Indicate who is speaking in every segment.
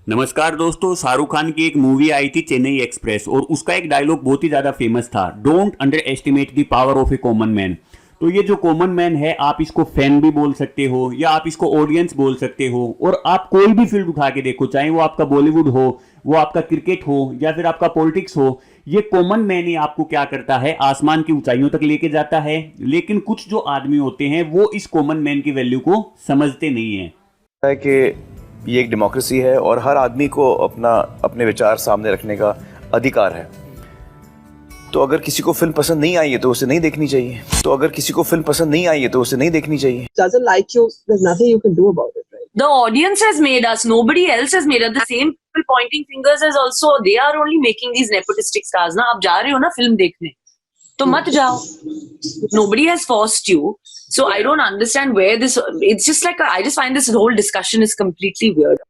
Speaker 1: नमस्कार दोस्तों, शाहरुख खान की एक मूवी आई थी चेन्नई एक्सप्रेस और उसका एक डायलॉग बहुत ही ज्यादा फेमस था, don't under estimate the power of A common man. तो ये जो कॉमन मैन है, आप इसको फैन भी बोल सकते हो या आप इसको ऑडियंस बोल सकते हो। और आप कोई भी फील्ड उठा के देखो, चाहे वो आपका बॉलीवुड हो, वो आपका क्रिकेट हो या फिर आपका पॉलिटिक्स हो, ये कॉमन मैन ही आपको क्या करता है, आसमान की ऊंचाइयों तक लेके जाता है। लेकिन कुछ जो आदमी होते हैं वो इस कॉमन मैन की वैल्यू को समझते नहीं है
Speaker 2: कि ये एक डेमोक्रेसी है और हर आदमी को अपने विचार सामने रखने का अधिकार है। तो अगर किसी को फिल्म पसंद नहीं आई है तो उसे नहीं देखनी चाहिए।
Speaker 3: Doesn't like you, there's nothing you can do about it, right?
Speaker 4: The audience has made us. Nobody else has made us. The same people pointing fingers as also they are only making these nepotistic stars. ना आप जा रहे हो ना film देखने, तो मत जाओ. Nobody has forced you. So I don't understand where this. It's just like I just find this whole discussion is completely weird.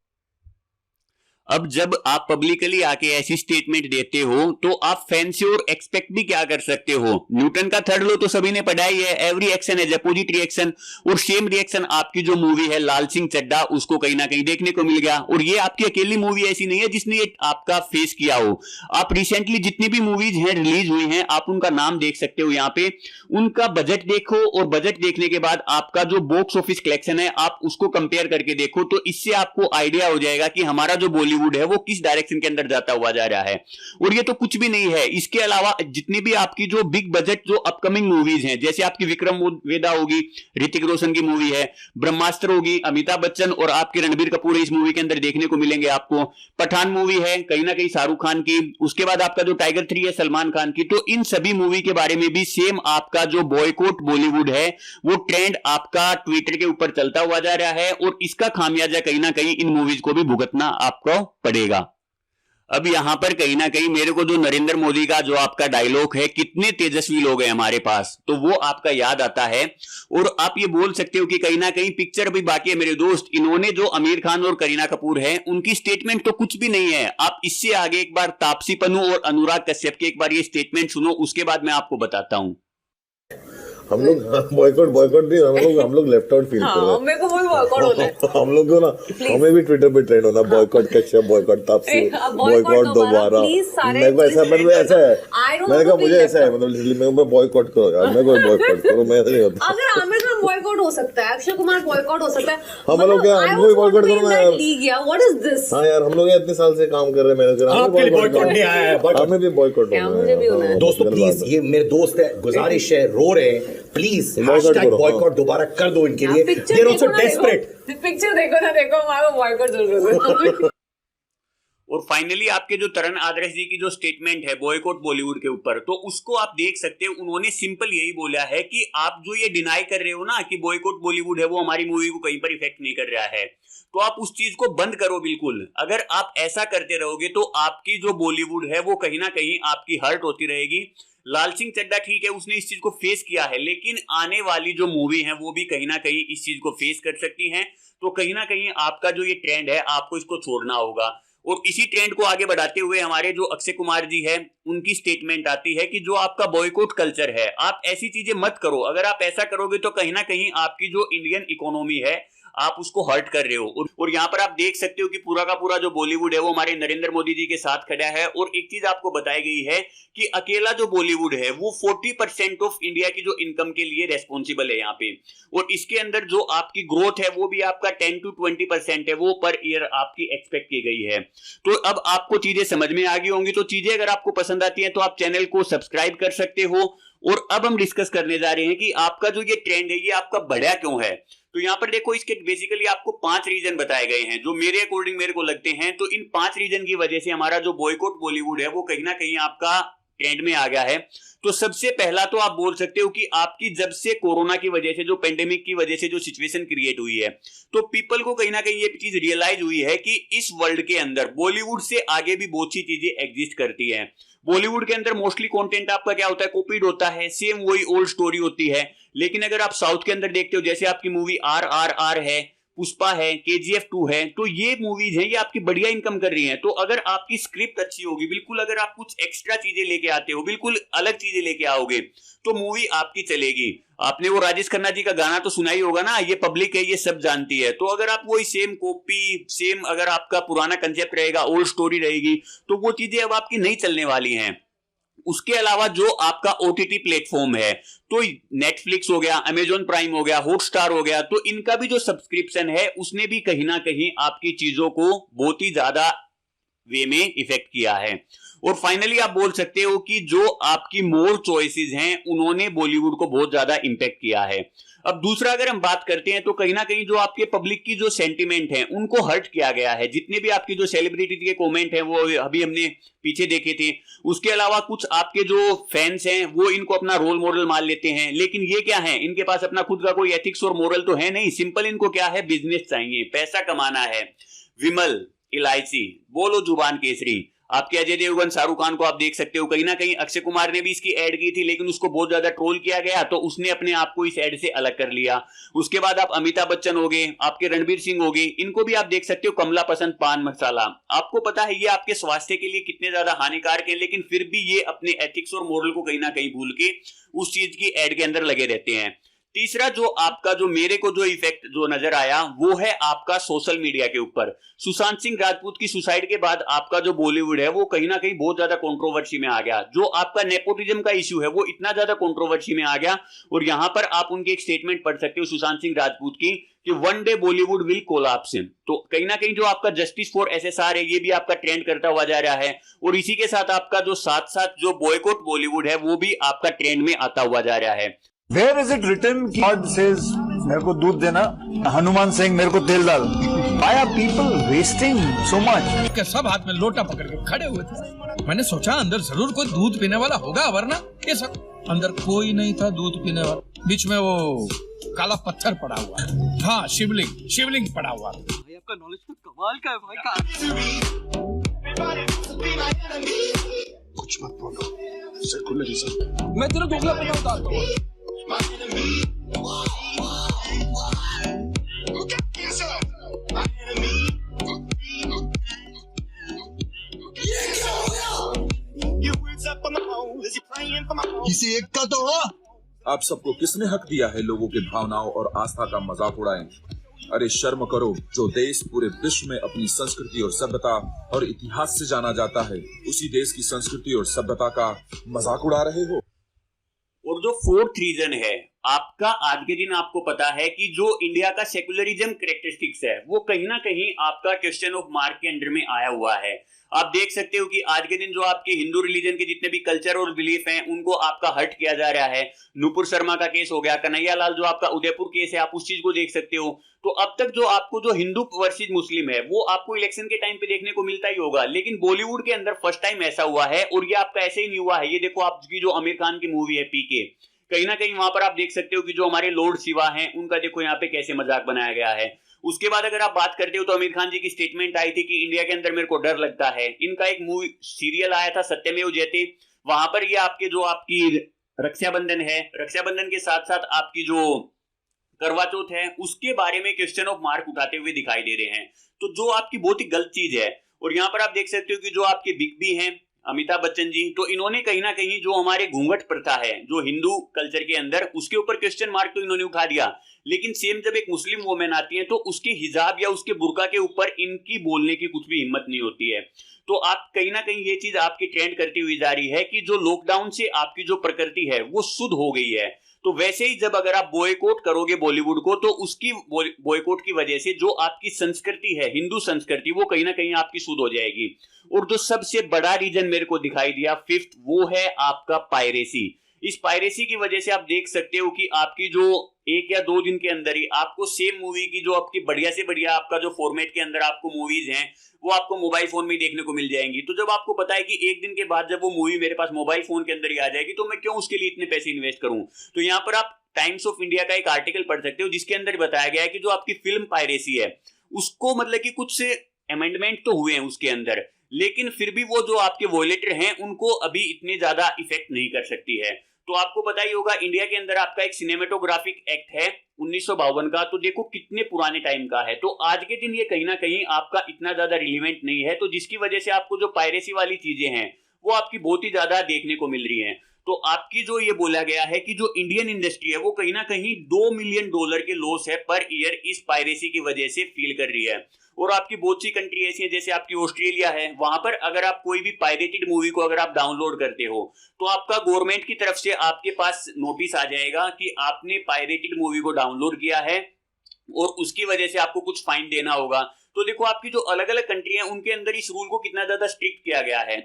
Speaker 1: अब जब आप पब्लिकली आके ऐसी स्टेटमेंट देते हो तो आप फैन से और एक्सपेक्ट भी क्या कर सकते हो। न्यूटन का थर्ड लॉ तो सभी ने पढ़ा ही है, every action has opposite reaction. और सेम रिएक्शन आपकी जो मूवी है लाल सिंह चड्ढा, उसको कहीं ना कहीं देखने को मिल गया। और ये आपकी अकेली मूवी ऐसी नहीं है जिसने ये आपका फेस किया हो। आप रिसेंटली जितनी भी मूवीज हैं रिलीज हुई हैं, आप उनका नाम देख सकते हो यहाँ पे, उनका बजट देखो और बजट देखने के बाद आपका जो बॉक्स ऑफिस कलेक्शन है आप उसको कंपेयर करके देखो, तो इससे आपको आइडिया हो जाएगा कि हमारा जो बॉलीवुड है वो किस डायरेक्शन के अंदर जाता हुआ जा रहा है। और ये तो कुछ भी नहीं है, इसके अलावा जितनी भी आपकी जो बिग बजट जो अपकमिंग मूवीज हैं, जैसे आपकी विक्रम वेदा होगी, ऋतिक रोशन की मूवी है, ब्रह्मास्त्र होगी, अमिताभ बच्चन और आपके रणबीर कपूर इस मूवी के अंदर देखने को मिलेंगे आपको। पठान मूवी है कहीं ना कहीं शाहरुख खान की, उसके बाद आपका जो टाइगर 3 है सलमान खान की। तो इन सभी मूवी के बारे में भी सेम आपका जो बॉयकॉट बॉलीवुड है वो ट्रेंड आपका ट्विटर के ऊपर चलता हुआ जा रहा है और इसका खामियाजा कहीं ना कहीं इन मूवीज को भी भुगतना आपको पड़ेगा। अब यहां पर कहीं ना कहीं मेरे को जो नरेंद्र मोदी का जो आपका डायलॉग है, कितने तेजस्वी लोग हैं हमारे पास, तो वो आपका याद आता है। और आप ये बोल सकते हो कि कहीं ना कहीं पिक्चर भी बाकी है मेरे दोस्त। इन्होंने जो आमिर खान और करीना कपूर है उनकी स्टेटमेंट तो कुछ भी नहीं है। आप इससे आगे एक बार तापसी पन्नू और अनुराग कश्यप की एक बार ये स्टेटमेंट सुनो, उसके बाद मैं आपको बताता हूं।
Speaker 5: हम लोग बॉयकॉट नहीं, हम लोग लेफ्ट आउट फील कर रहे हैं।
Speaker 4: मेरे को वही बॉयकॉट होता है।
Speaker 5: हम लोग को ना, हमें भी ट्विटर पे ट्रेंड होना, boycott Kashyap, boycott Taapsee, boycott दोबारा। मेरे को ऐसा है, मैंने कहा मुझे ऐसा है, मतलब मैं बॉयकॉट करो यार, मैं कोई बॉयकॉट करो, मैं नहीं होता।
Speaker 6: अगर आमिर खान बॉयकॉट हो सकता है, अक्षय कुमार बॉयकॉट हो सकता है,
Speaker 5: हम लोग क्या, हमको भी बॉयकॉट करो ना
Speaker 6: यार। What is this?
Speaker 5: हाँ यार, हम लोग इतने साल से काम कर रहे हैं, मैंने
Speaker 7: आपके लिए बॉयकॉट नहीं आया है,
Speaker 5: हमें भी बॉयकॉट होना है।
Speaker 7: दोस्तों प्लीज, ये मेरे दोस्त है, गुजारिश है, रो रहे हैं, प्लीज बॉयकॉट दोबारा कर दो इनके लिए। They are also desperate.
Speaker 6: Picture देखो ना, देखो हमारा बॉयकॉट जरूर।
Speaker 1: और फाइनली आपके जो तरण आदर्श जी की जो स्टेटमेंट है बॉयकॉट बॉलीवुड के ऊपर, तो उसको आप देख सकते हो। उन्होंने सिंपल यही बोला है कि आप जो ये डिनाई कर रहे हो ना कि बॉयकॉट बॉलीवुड है वो हमारी मूवी को कहीं पर इफेक्ट नहीं कर रहा है, तो आप उस चीज को बंद करो बिल्कुल। अगर आप ऐसा करते रहोगे तो आपकी जो बॉलीवुड है वो कहीं ना कहीं आपकी हर्ट होती रहेगी। लाल सिंह चड्ढा ठीक है, उसने इस चीज को फेस किया है, लेकिन आने वाली जो मूवी है वो भी कहीं ना कहीं इस चीज को फेस कर सकती हैं। तो कहीं ना कहीं आपका जो ये ट्रेंड है आपको इसको छोड़ना होगा। और इसी ट्रेंड को आगे बढ़ाते हुए हमारे जो अक्षय कुमार जी है उनकी स्टेटमेंट आती है कि जो आपका बॉयकॉट कल्चर है, आप ऐसी चीजें मत करो। अगर आप ऐसा करोगे तो कहीं ना कहीं आपकी जो इंडियन इकोनॉमी है आप उसको हर्ट कर रहे हो। और यहाँ पर आप देख सकते हो कि पूरा का पूरा जो बॉलीवुड है वो हमारे नरेंद्र मोदी जी के साथ खड़ा है। और एक चीज आपको बताई गई है कि अकेला जो बॉलीवुड है वो 40% ऑफ इंडिया की जो इनकम के लिए रेस्पॉन्सिबल है यहाँ पे। और इसके अंदर जो आपकी ग्रोथ है वो भी आपका 10 to 20% है, वो पर ईयर आपकी एक्सपेक्ट की गई है। तो अब आपको चीजें समझ में आ गई होंगी। तो चीजें अगर आपको पसंद आती हैं तो आप चैनल को सब्सक्राइब कर सकते हो। और अब हम डिस्कस करने जा रहे हैं कि आपका जो ये ट्रेंड है ये आपका बढ़ा क्यों है। तो यहाँ पर देखो, इसके बेसिकली आपको 5 रीजन बताए गए हैं जो मेरे अकॉर्डिंग मेरे को लगते हैं। तो इन 5 रीजन की वजह से हमारा जो बॉयकॉट बॉलीवुड है वो कहीं ना कहीं आपका ट्रेंड में आ गया है। तो सबसे पहला तो आप बोल सकते हो कि आपकी जब से कोरोना की वजह से, जो पेंडेमिक की वजह से जो सिचुएशन क्रिएट हुई है, तो पीपल को कहीं ना कहीं ये चीज रियलाइज हुई है कि इस वर्ल्ड के अंदर बॉलीवुड से आगे भी बहुत सी चीजें एग्जिस्ट करती हैं। बॉलीवुड के अंदर मोस्टली कंटेंट आपका क्या होता है, कॉपीड होता है, सेम वही ओल्ड स्टोरी होती है। लेकिन अगर आप साउथ के अंदर देखते हो, जैसे आपकी मूवी RRR है, पुष्पा है, KGF 2 है, तो ये मूवीज हैं, ये आपकी बढ़िया इनकम कर रही हैं। तो अगर आपकी स्क्रिप्ट अच्छी होगी, बिल्कुल अगर आप कुछ एक्स्ट्रा चीजें लेके आते हो, बिल्कुल अलग चीजें लेके आओगे, तो मूवी आपकी चलेगी। आपने वो राजेश खन्ना जी का गाना तो सुना ही होगा ना, ये पब्लिक है, ये सब जानती है। तो अगर आप वही सेम कॉपी, सेम अगर आपका पुराना कंसेप्ट रहेगा, ओल्ड स्टोरी रहेगी, तो वो चीजें अब आपकी नहीं चलने वाली हैं। उसके अलावा जो आपका OTT प्लेटफॉर्म है, तो नेटफ्लिक्स हो गया, अमेजॉन प्राइम हो गया, हॉटस्टार हो गया, तो इनका भी जो सब्सक्रिप्शन है उसने भी कहीं ना कहीं आपकी चीजों को बहुत ही ज्यादा वे में इफेक्ट किया है। और फाइनली आप बोल सकते हो कि जो आपकी मोर चॉइसेस हैं उन्होंने बॉलीवुड को बहुत ज्यादा इंपैक्ट किया है। अब दूसरा अगर हम बात करते हैं तो कहीं ना कहीं जो आपके पब्लिक की जो सेंटिमेंट है उनको हर्ट किया गया है। जितने भी आपकी जो सेलिब्रिटी के कमेंट हैं वो अभी हमने पीछे देखे थे। उसके अलावा कुछ आपके जो फैंस हैं वो इनको अपना रोल मॉडल मान लेते हैं, लेकिन ये क्या है, इनके पास अपना खुद का कोई एथिक्स और मोरल तो है नहीं। सिंपल इनको क्या है, बिजनेस चाहिए, पैसा कमाना है। विमल, इलायची, बोलो जुबान केसरी, आपके अजय देवगन, शाहरुख खान को आप देख सकते हो। कहीं ना कहीं अक्षय कुमार ने भी इसकी एड की थी, लेकिन उसको बहुत ज्यादा ट्रोल किया गया, तो उसने अपने आप को इस एड से अलग कर लिया। उसके बाद आप अमिताभ बच्चन हो गए, आपके रणवीर सिंह हो गए, इनको भी आप देख सकते हो। कमला पसंद पान मसाला, आपको पता है ये आपके स्वास्थ्य के लिए कितने ज्यादा हानिकारक है, लेकिन फिर भी ये अपने एथिक्स और मोरल को कहीं ना कहीं भूल के उस चीज की एड के अंदर लगे रहते हैं। तीसरा जो आपका जो मेरे को जो इफेक्ट जो नजर आया वो है आपका सोशल मीडिया के ऊपर। सुशांत सिंह राजपूत की सुसाइड के बाद आपका जो बॉलीवुड है वो कहीं ना कहीं बहुत ज्यादा कंट्रोवर्सी में आ गया। जो आपका नेपोटिज्म का इश्यू है वो इतना ज्यादा कंट्रोवर्सी में आ गया। और यहां पर आप उनकी एक स्टेटमेंट पढ़ सकते हो सुशांत सिंह राजपूत की, कि one day Bollywood will collapse. तो कहीं ना कहीं जो आपका जस्टिस फॉर SSR है ये भी आपका ट्रेंड करता हुआ जा रहा है। और इसी के साथ आपका जो साथ साथ जो बॉयकॉट बॉलीवुड है वो भी आपका ट्रेंड में आता हुआ जा रहा है।
Speaker 8: Where is it written कि God says मेरे को दूध देना, हनुमान सिंह मेरे को तेल डाल? Why are people wasting so much?
Speaker 9: के सब हाथ में लोटा पकड़ के खड़े हुए थे। मैंने सोचा अंदर जरूर कोई दूध पीने वाला होगा, वरना ये सब अंदर कोई नहीं था दूध पीने वाला। बीच में वो काला पत्थर पड़ा हुआ, हाँ शिवलिंग पड़ा हुआ। भाई आपका नॉलेज तो कमाल का है भाई।
Speaker 8: कुछ मत बोलो, सेकुलरिज्म।
Speaker 9: मैं तेरा दोगला पना उतारता हूँ।
Speaker 8: किसी एक का तो हो।
Speaker 10: आप सबको किसने हक दिया है लोगों की भावनाओं और आस्था का मजाक उड़ाएं? अरे शर्म करो, जो देश पूरे विश्व में अपनी संस्कृति और सभ्यता और इतिहास से जाना जाता है, उसी देश की संस्कृति और सभ्यता का मजाक उड़ा रहे हो।
Speaker 1: और जो फोर्थ रीजन है आपका, आज के दिन आपको पता है कि जो इंडिया का सेकुलरिज्म कैरेक्टरिस्टिक्स है वो कहीं ना कहीं आपका क्वेश्चन ऑफ मार्क के अंडर में आया हुआ है। आप देख सकते हो कि आज के दिन जो आपके हिंदू रिलीजन के जितने भी कल्चर और बिलीफ हैं उनको आपका हर्ट किया जा रहा है। नुपुर शर्मा का केस हो गया, कन्हैया लाल जो आपका उदयपुर केस है, आप उस चीज को देख सकते हो। तो अब तक जो आपको जो हिंदू वर्सेस मुस्लिम है वो आपको इलेक्शन के टाइम पे देखने को मिलता ही होगा, लेकिन बॉलीवुड के अंदर फर्स्ट टाइम ऐसा हुआ है। और ये आपका ऐसे ही नहीं हुआ है। ये देखो आपकी जो आमिर खान की मूवी है PK, कहीं ना कहीं वहां पर आप देख सकते हो कि जो हमारे लॉर्ड शिवा हैं उनका देखो यहाँ पे कैसे मजाक बनाया गया है। उसके बाद अगर आप बात करते हो तो आमिर खान जी की स्टेटमेंट आई थी कि इंडिया के अंदर मेरे को डर लगता है। इनका एक मूवी सीरियल आया था सत्यमेव जयते, वहां पर ये आपके जो आपकी रक्षाबंधन है, रक्षाबंधन के साथ साथ आपकी जो करवा चौथ है उसके बारे में क्वेश्चन ऑफ मार्क उठाते हुए दिखाई दे रहे हैं। तो जो आपकी बहुत ही गलत चीज है। और यहाँ पर आप देख सकते हो कि जो आपके बिग बी हैं अमिताभ बच्चन जी, तो इन्होंने कहीं ना कहीं जो हमारे घूंघट प्रथा है जो हिंदू कल्चर के अंदर, उसके ऊपर क्वेश्चन मार्क तो इन्होंने उठा दिया। लेकिन सेम जब एक मुस्लिम वुमेन आती है तो उसके हिजाब या उसके बुर्का के ऊपर इनकी बोलने की कुछ भी हिम्मत नहीं होती है। तो आप कहीं ना कहीं ये चीज आपकी ट्रेंड करती हुई जा रही है कि जो लॉकडाउन से आपकी जो प्रकृति है वो शुद्ध हो गई है। तो वैसे ही जब अगर आप बॉयकॉट करोगे बॉलीवुड को, तो उसकी बॉयकॉट की वजह से जो आपकी संस्कृति है, हिंदू संस्कृति, वो कहीं ना कहीं आपकी शुद्ध हो जाएगी। और जो सबसे बड़ा रीजन मेरे को दिखाई दिया फिफ्थ, वो है आपका पायरेसी। इस पायरेसी की वजह से आप देख सकते हो कि आपकी जो 1 या 2 दिन के अंदर ही आपको सेम मूवी की जो आपकी बढ़िया से बढ़िया आपका जो फॉर्मेट के अंदर आपको मूवीज हैं वो आपको मोबाइल फोन में देखने को मिल जाएंगी। तो जब आपको पता है कि 1 दिन के बाद जब वो मूवी मेरे पास मोबाइल फोन के अंदर ही आ जाएगी तो मैं क्यों उसके लिए इतने पैसे इन्वेस्ट करूं। तो यहाँ पर आप टाइम्स ऑफ इंडिया का एक आर्टिकल पढ़ सकते हो जिसके अंदर बताया गया है कि जो आपकी फिल्म पायरेसी है उसको मतलब कि कुछ से अमेंडमेंट तो हुए हैं उसके अंदर, लेकिन फिर भी वो जो आपके वॉयलेटर हैं उनको अभी इतने ज्यादा इफेक्ट नहीं कर सकती है। तो आपको पता ही होगा इंडिया के अंदर आपका एक सिनेमेटोग्राफिक एक्ट है 1952 का, तो देखो कितने पुराने टाइम का है। तो आज के दिन ये कहीं ना कहीं आपका इतना ज्यादा रिलीवेंट नहीं है, तो जिसकी वजह से आपको जो पायरेसी वाली चीजें हैं वो आपकी बहुत ही ज्यादा देखने को मिल रही हैं। तो आपकी जो ये बोला गया है कि जो इंडियन इंडस्ट्री है वो कहीं ना कहीं $2 मिलियन के लॉस है पर ईयर इस पायरेसी की वजह से फील कर रही है। और आपकी बहुत सी कंट्री ऐसी है, जैसे आपकी ऑस्ट्रेलिया है, वहां पर अगर आप कोई भी पायरेटेड मूवी को अगर आप डाउनलोड करते हो तो आपका गवर्नमेंट की तरफ से आपके पास नोटिस आ जाएगा कि आपने पायरेटेड मूवी को डाउनलोड किया है और उसकी वजह से आपको कुछ फाइन देना होगा। तो देखो आपकी जो अलग अलग कंट्री है उनके अंदर इस रूल को कितना ज्यादा स्ट्रिक्ट किया गया है।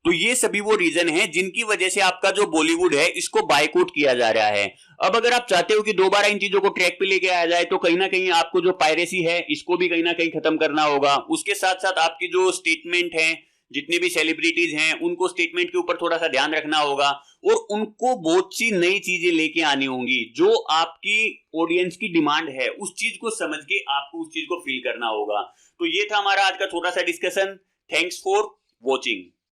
Speaker 1: तो ये सभी वो रीजन है जिनकी वजह से आपका जो बॉलीवुड है इसको बायकॉट किया जा रहा है। अब अगर आप चाहते हो कि दोबारा इन चीजों को ट्रैक पे लेके आया जाए तो कहीं ना कहीं आपको जो पायरेसी है इसको भी कहीं ना कहीं खत्म करना होगा। उसके साथ साथ आपकी जो स्टेटमेंट है, जितने भी सेलिब्रिटीज हैं उनको स्टेटमेंट के ऊपर थोड़ा सा ध्यान रखना होगा और उनको बहुत सी नई चीजें लेके आनी होंगी। जो आपकी ऑडियंस की डिमांड है उस चीज को समझ के आपको उस चीज को फील करना होगा। तो ये था हमारा आज का छोटा सा डिस्कशन। Thanks for watching.